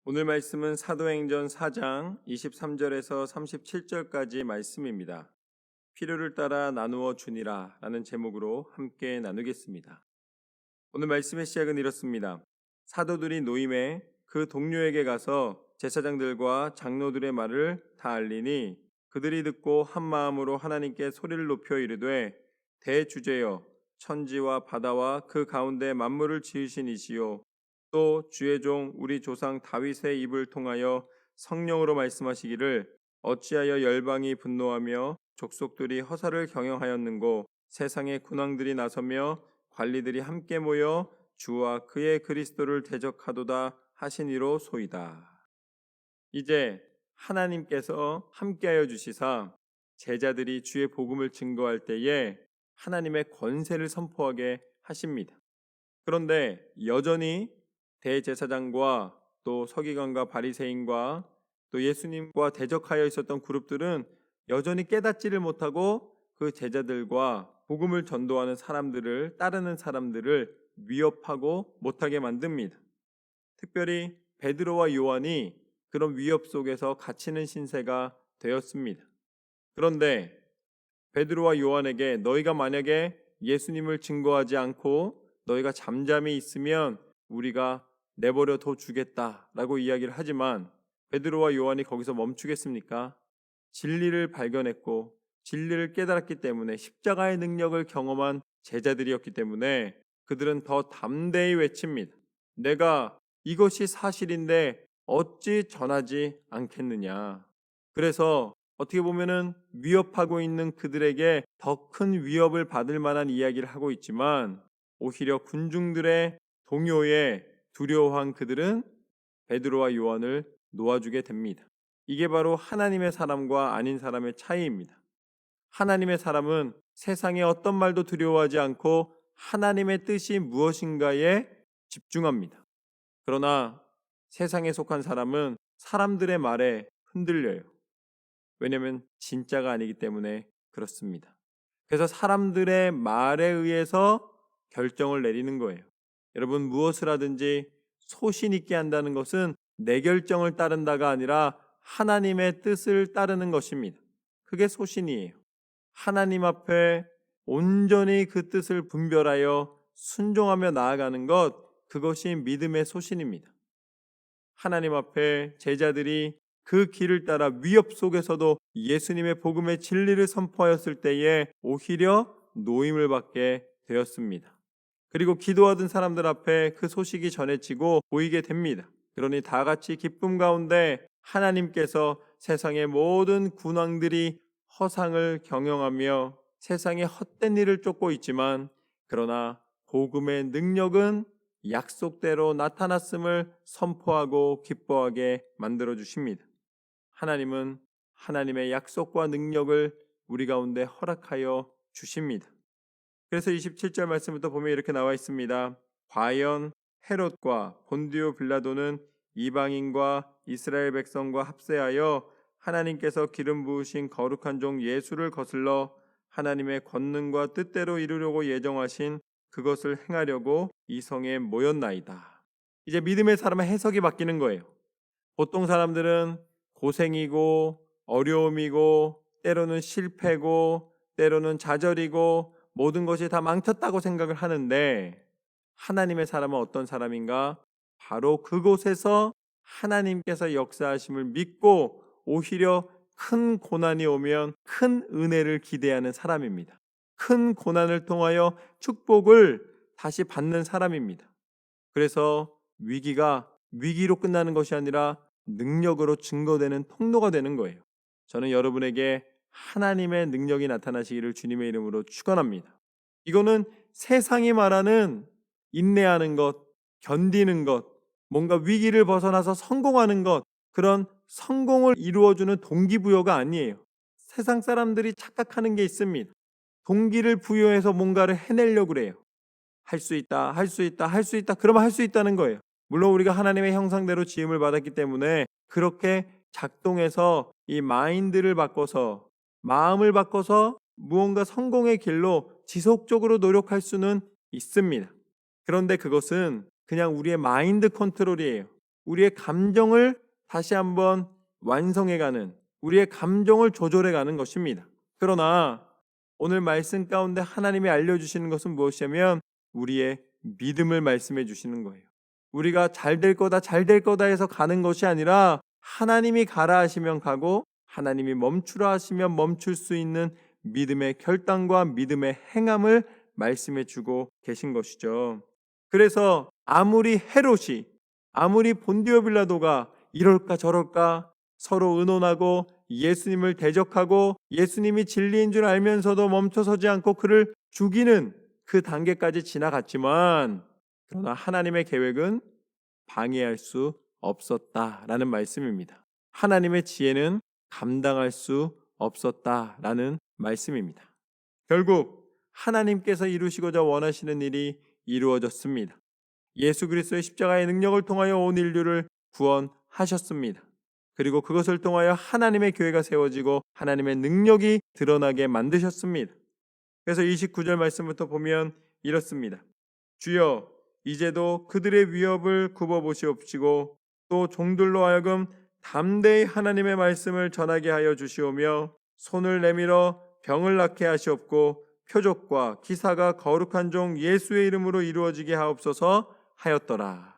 오늘 말씀은 사도행전 4장 23절에서 37절까지 말씀입니다. 필요를 따라 나누어 주니라 라는 제목으로 함께 나누겠습니다. 오늘 말씀의 시작은 이렇습니다. 사도들이 노임에 그 동료에게 가서 제사장들과 장로들의 말을 다 알리니 그들이 듣고 한 마음으로 하나님께 소리를 높여 이르되 대주제여 천지와 바다와 그 가운데 만물을 지으신 이시요 또 주의 종 우리 조상 다윗의 입을 통하여 성령으로 말씀하시기를 어찌하여 열방이 분노하며 족속들이 허사를 경영하였는고 세상의 군왕들이 나서며 관리들이 함께 모여 주와 그의 그리스도를 대적하도다 하시니로 소이다. 이제 하나님께서 함께하여 주시사 제자들이 주의 복음을 증거할 때에 하나님의 권세를 선포하게 하십니다. 그런데 여전히 대제사장과 또 서기관과 바리새인과 또 예수님과 대적하여 있었던 그룹들은 여전히 깨닫지를 못하고 그 제자들과 복음을 전도하는 사람들을 따르는 사람들을 위협하고 못하게 만듭니다. 특별히 베드로와 요한이 그런 위협 속에서 갇히는 신세가 되었습니다. 그런데 베드로와 요한에게 너희가 만약에 예수님을 증거하지 않고 너희가 잠잠히 있으면 우리가 내버려 둬 주겠다라고 이야기를 하지만 베드로와 요한이 거기서 멈추겠습니까? 진리를 발견했고 진리를 깨달았기 때문에 십자가의 능력을 경험한 제자들이었기 때문에 그들은 더 담대히 외칩니다. 내가 이것이 사실인데 어찌 전하지 않겠느냐. 그래서 어떻게 보면은 위협하고 있는 그들에게 더 큰 위협을 받을 만한 이야기를 하고 있지만 오히려 군중들의 동요에 두려워한 그들은 베드로와 요한을 놓아주게 됩니다. 이게 바로 하나님의 사람과 아닌 사람의 차이입니다. 하나님의 사람은 세상의 어떤 말도 두려워하지 않고 하나님의 뜻이 무엇인가에 집중합니다. 그러나 세상에 속한 사람은 사람들의 말에 흔들려요. 왜냐하면 진짜가 아니기 때문에 그렇습니다. 그래서 사람들의 말에 의해서 결정을 내리는 거예요. 여러분, 무엇을 하든지 소신 있게 한다는 것은 내 결정을 따른다가 아니라 하나님의 뜻을 따르는 것입니다. 그게 소신이에요. 하나님 앞에 온전히 그 뜻을 분별하여 순종하며 나아가는 것, 그것이 믿음의 소신입니다. 하나님 앞에 제자들이 그 길을 따라 위협 속에서도 예수님의 복음의 진리를 선포하였을 때에 오히려 노임을 받게 되었습니다. 그리고 기도하던 사람들 앞에 그 소식이 전해지고 보이게 됩니다. 그러니 다 같이 기쁨 가운데 하나님께서 세상의 모든 군왕들이 허상을 경영하며 세상의 헛된 일을 쫓고 있지만 그러나 복음의 능력은 약속대로 나타났음을 선포하고 기뻐하게 만들어 주십니다. 하나님은 하나님의 약속과 능력을 우리 가운데 허락하여 주십니다. 그래서 27절 말씀부터 보면 이렇게 나와 있습니다. 과연 헤롯과 본디오 빌라도는 이방인과 이스라엘 백성과 합세하여 하나님께서 기름 부으신 거룩한 종 예수를 거슬러 하나님의 권능과 뜻대로 이루려고 예정하신 그것을 행하려고 이 성에 모였나이다. 이제 믿음의 사람의 해석이 바뀌는 거예요. 보통 사람들은 고생이고 어려움이고 때로는 실패고 때로는 좌절이고 모든 것이 다 망쳤다고 생각을 하는데 하나님의 사람은 어떤 사람인가? 바로 그곳에서 하나님께서 역사하심을 믿고 오히려 큰 고난이 오면 큰 은혜를 기대하는 사람입니다. 큰 고난을 통하여 축복을 다시 받는 사람입니다. 그래서 위기가 위기로 끝나는 것이 아니라 능력으로 증거되는 통로가 되는 거예요. 저는 여러분에게 하나님의 능력이 나타나시기를 주님의 이름으로 축원합니다. 이거는 세상이 말하는 인내하는 것, 견디는 것, 뭔가 위기를 벗어나서 성공하는 것, 그런 성공을 이루어주는 동기부여가 아니에요. 세상 사람들이 착각하는 게 있습니다. 동기를 부여해서 뭔가를 해내려고 그래요. 할 수 있다, 할 수 있다, 할 수 있다. 그러면 할 수 있다는 거예요. 물론 우리가 하나님의 형상대로 지음을 받았기 때문에 그렇게 작동해서 이 마인드를 바꿔서 마음을 바꿔서 무언가 성공의 길로 지속적으로 노력할 수는 있습니다. 그런데 그것은 그냥 우리의 마인드 컨트롤이에요. 우리의 감정을 다시 한번 완성해가는, 우리의 감정을 조절해가는 것입니다. 그러나 오늘 말씀 가운데 하나님이 알려주시는 것은 무엇이냐면 우리의 믿음을 말씀해 주시는 거예요. 우리가 잘 될 거다 잘 될 거다 해서 가는 것이 아니라 하나님이 가라 하시면 가고 하나님이 멈추라 하시면 멈출 수 있는 믿음의 결단과 믿음의 행함을 말씀해 주고 계신 것이죠. 그래서 아무리 헤롯이, 아무리 본디오 빌라도가 이럴까 저럴까 서로 의논하고 예수님을 대적하고 예수님이 진리인 줄 알면서도 멈춰서지 않고 그를 죽이는 그 단계까지 지나갔지만 그러나 하나님의 계획은 방해할 수 없었다라는 말씀입니다. 하나님의 지혜는 감당할 수 없었다라는 말씀입니다. 결국 하나님께서 이루시고자 원하시는 일이 이루어졌습니다. 예수 그리스도의 십자가의 능력을 통하여 온 인류를 구원하셨습니다. 그리고 그것을 통하여 하나님의 교회가 세워지고 하나님의 능력이 드러나게 만드셨습니다. 그래서 29절 말씀부터 보면 이렇습니다. 주여 이제도 그들의 위협을 굽어보시옵시고 또 종들로 하여금 담대히 하나님의 말씀을 전하게 하여 주시오며 손을 내밀어 병을 낫게 하시옵고 표적과 기사가 거룩한 종 예수의 이름으로 이루어지게 하옵소서 하였더라.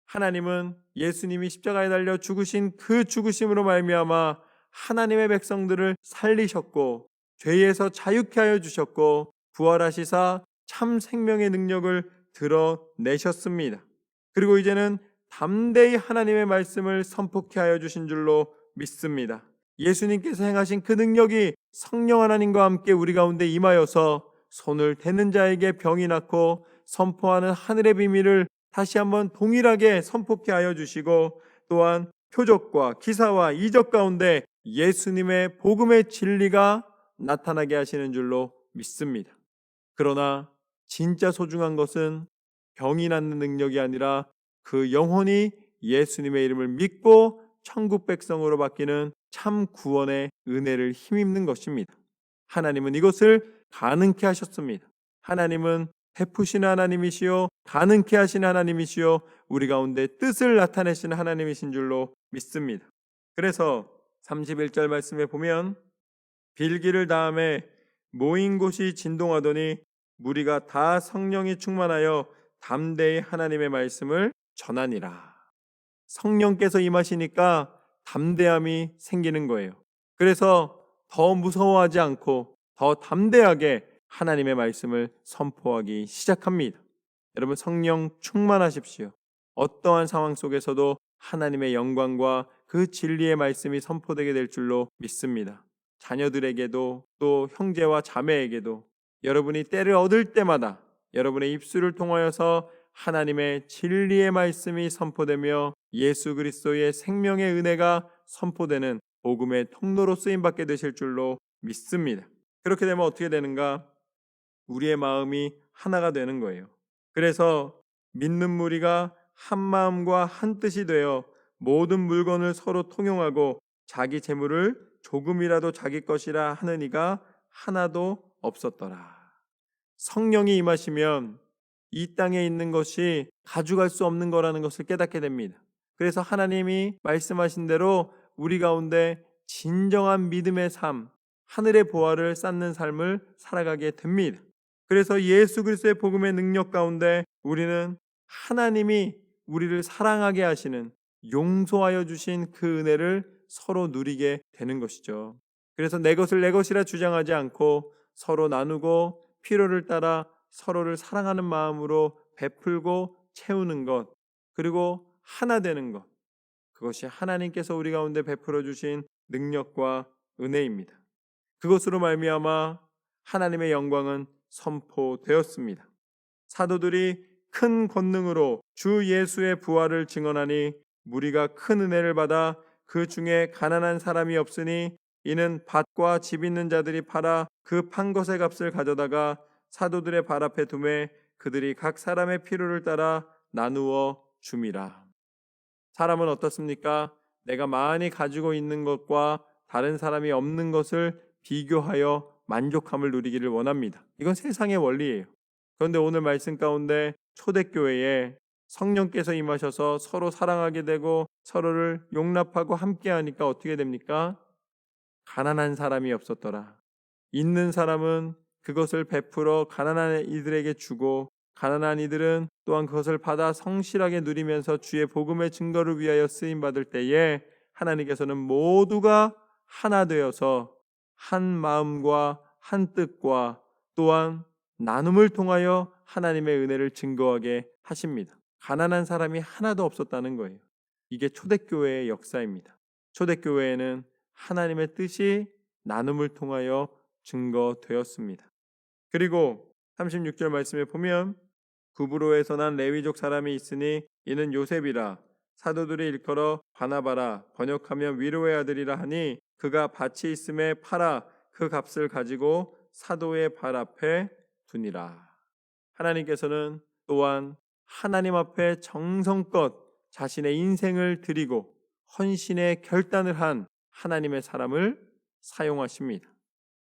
하나님은 예수님이 십자가에 달려 죽으신 그 죽으심으로 말미암아 하나님의 백성들을 살리셨고 죄에서 자유케 하여 주셨고 부활하시사 참 생명의 능력을 드러내셨습니다. 그리고 이제는 담대히 하나님의 말씀을 선포케 하여 주신 줄로 믿습니다. 예수님께서 행하신 그 능력이 성령 하나님과 함께 우리 가운데 임하여서 손을 대는 자에게 병이 낫고 선포하는 하늘의 비밀을 다시 한번 동일하게 선포케 하여 주시고 또한 표적과 기사와 이적 가운데 예수님의 복음의 진리가 나타나게 하시는 줄로 믿습니다. 그러나 진짜 소중한 것은 병이 낫는 능력이 아니라 그 영혼이 예수님의 이름을 믿고 천국 백성으로 바뀌는 참 구원의 은혜를 힘입는 것입니다. 하나님은 이것을 가능케 하셨습니다. 하나님은 베푸시는 하나님이시요 가능케 하시는 하나님이시요 우리 가운데 뜻을 나타내시는 하나님이신 줄로 믿습니다. 그래서 31절 말씀에 보면 빌기를 다음에 모인 곳이 진동하더니 무리가 다 성령이 충만하여 담대히 하나님의 말씀을 전하니라. 성령께서 임하시니까 담대함이 생기는 거예요. 그래서 더 무서워하지 않고 더 담대하게 하나님의 말씀을 선포하기 시작합니다. 여러분 성령 충만하십시오. 어떠한 상황 속에서도 하나님의 영광과 그 진리의 말씀이 선포되게 될 줄로 믿습니다. 자녀들에게도 또 형제와 자매에게도 여러분이 때를 얻을 때마다 여러분의 입술을 통하여서 하나님의 진리의 말씀이 선포되며 예수 그리스도의 생명의 은혜가 선포되는 복음의 통로로 쓰임받게 되실 줄로 믿습니다. 그렇게 되면 어떻게 되는가? 우리의 마음이 하나가 되는 거예요. 그래서 믿는 무리가 한 마음과 한 뜻이 되어 모든 물건을 서로 통용하고 자기 재물을 조금이라도 자기 것이라 하는 이가 하나도 없었더라. 성령이 임하시면 이 땅에 있는 것이 가져갈 수 없는 거라는 것을 깨닫게 됩니다. 그래서 하나님이 말씀하신 대로 우리 가운데 진정한 믿음의 삶, 하늘의 보화를 쌓는 삶을 살아가게 됩니다. 그래서 예수 그리스도의 복음의 능력 가운데 우리는 하나님이 우리를 사랑하게 하시는 용서하여 주신 그 은혜를 서로 누리게 되는 것이죠. 그래서 내 것을 내 것이라 주장하지 않고 서로 나누고 필요를 따라 서로를 사랑하는 마음으로 베풀고 채우는 것, 그리고 하나 되는 것, 그것이 하나님께서 우리 가운데 베풀어 주신 능력과 은혜입니다. 그것으로 말미암아 하나님의 영광은 선포되었습니다. 사도들이 큰 권능으로 주 예수의 부활을 증언하니 무리가 큰 은혜를 받아 그 중에 가난한 사람이 없으니 이는 밭과 집 있는 자들이 팔아 그 판 것의 값을 가져다가 사도들의 발 앞에 두매 그들이 각 사람의 필요를 따라 나누어 줌이라. 사람은 어떻습니까? 내가 많이 가지고 있는 것과 다른 사람이 없는 것을 비교하여 만족함을 누리기를 원합니다. 이건 세상의 원리예요. 그런데 오늘 말씀 가운데 초대교회에 성령께서 임하셔서 서로 사랑하게 되고 서로를 용납하고 함께하니까 어떻게 됩니까? 가난한 사람이 없었더라. 있는 사람은 그것을 베풀어 가난한 이들에게 주고 가난한 이들은 또한 그것을 받아 성실하게 누리면서 주의 복음의 증거를 위하여 쓰임 받을 때에 하나님께서는 모두가 하나 되어서 한 마음과 한 뜻과 또한 나눔을 통하여 하나님의 은혜를 증거하게 하십니다. 가난한 사람이 하나도 없었다는 거예요. 이게 초대교회의 역사입니다. 초대교회에는 하나님의 뜻이 나눔을 통하여 증거되었습니다. 그리고 36절 말씀에 보면 구브로에서 난 레위족 사람이 있으니 이는 요셉이라 사도들이 일컬어 바나바라 번역하면 위로의 아들이라 하니 그가 밭이 있음에 팔아 그 값을 가지고 사도의 발 앞에 두니라. 하나님께서는 또한 하나님 앞에 정성껏 자신의 인생을 드리고 헌신의 결단을 한 하나님의 사람을 사용하십니다.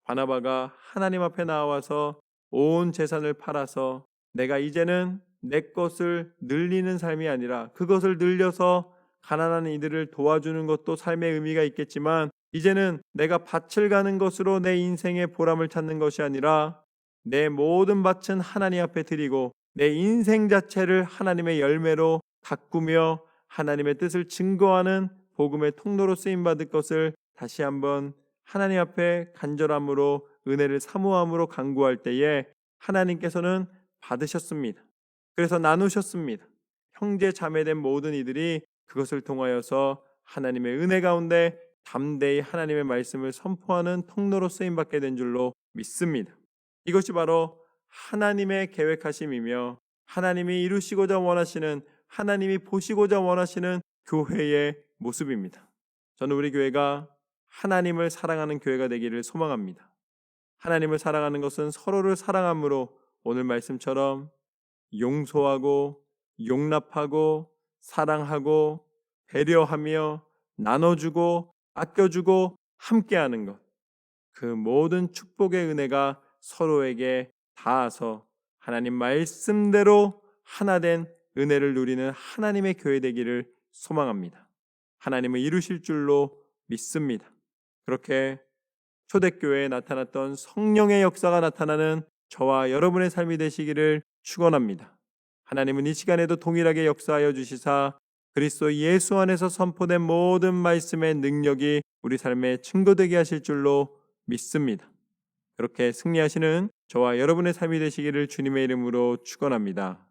바나바가 하나님 앞에 나와서 온 재산을 팔아서 내가 이제는 내 것을 늘리는 삶이 아니라 그것을 늘려서 가난한 이들을 도와주는 것도 삶의 의미가 있겠지만 이제는 내가 밭을 가는 것으로 내 인생의 보람을 찾는 것이 아니라 내 모든 밭은 하나님 앞에 드리고 내 인생 자체를 하나님의 열매로 가꾸며 하나님의 뜻을 증거하는 복음의 통로로 쓰임받을 것을 다시 한번 하나님 앞에 간절함으로 은혜를 사모함으로 간구할 때에 하나님께서는 받으셨습니다. 그래서 나누셨습니다. 형제 자매된 모든 이들이 그것을 통하여서 하나님의 은혜 가운데 담대히 하나님의 말씀을 선포하는 통로로 쓰임받게 된 줄로 믿습니다. 이것이 바로 하나님의 계획하심이며 하나님이 이루시고자 원하시는 하나님이 보시고자 원하시는 교회의 모습입니다. 저는 우리 교회가 하나님을 사랑하는 교회가 되기를 소망합니다. 하나님을 사랑하는 것은 서로를 사랑함으로 오늘 말씀처럼 용서하고 용납하고 사랑하고 배려하며 나눠주고 아껴주고 함께하는 것, 그 모든 축복의 은혜가 서로에게 닿아서 하나님 말씀대로 하나된 은혜를 누리는 하나님의 교회 되기를 소망합니다. 하나님은 이루실 줄로 믿습니다. 그렇게 초대교회에 나타났던 성령의 역사가 나타나는 저와 여러분의 삶이 되시기를 축원합니다. 하나님은 이 시간에도 동일하게 역사하여 주시사 그리스도 예수 안에서 선포된 모든 말씀의 능력이 우리 삶에 증거되게 하실 줄로 믿습니다. 그렇게 승리하시는 저와 여러분의 삶이 되시기를 주님의 이름으로 축원합니다.